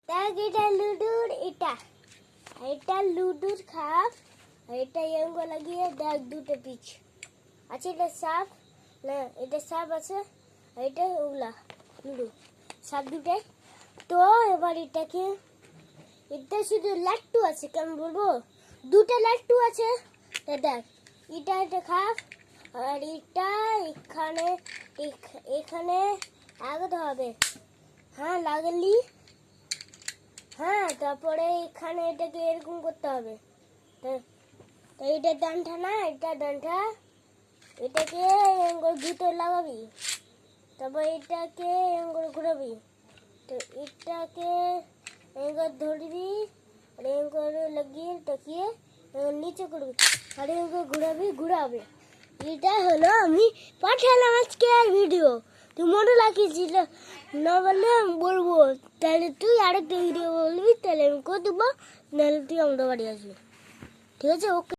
দেখ এটা লুডুর এটা লুডুর খাপ এটা এঙ্গ লাগিয়ে দেখ দুটো পিচ আচ্ছা এটা সাপ না এটা সাপ আছে এটা ওগুলা লুডু সাপ দুটাই তো এবার এটাকে এটা শুধু লাট্টু আছে কেমন বলবো দুটো লাট্টু আছে দেখ এটা খাপ আর এটা এখানে এখানে লাগাতে হবে হ্যাঁ লাগালি হ্যাঁ তারপরে এখানে এটাকে এরকম করতে হবে তো এটা ডান্ডা না এটা ডান্ডা এটাকে এঙ্গল ভিতর লাগাবি তারপর এটাকে এঙ্গল ঘুরাবি তো এটাকে এঙ্গল ধরবি আর এঙ্গল লাগিয়ে টাকিয়ে নিচে করবি আর এঙ্গল ঘুরাবে এটা হলো আমি পাঠালাম আজকে ভিডিও তুই মনে রাখিস না বললে আমি বলবো তাহলে তুই আরেকটা ভিডিও বলবি তাহলে আমি করে দেবো নাহলে তুই আমাদের বাড়ি আসবি ঠিক আছে ওকে।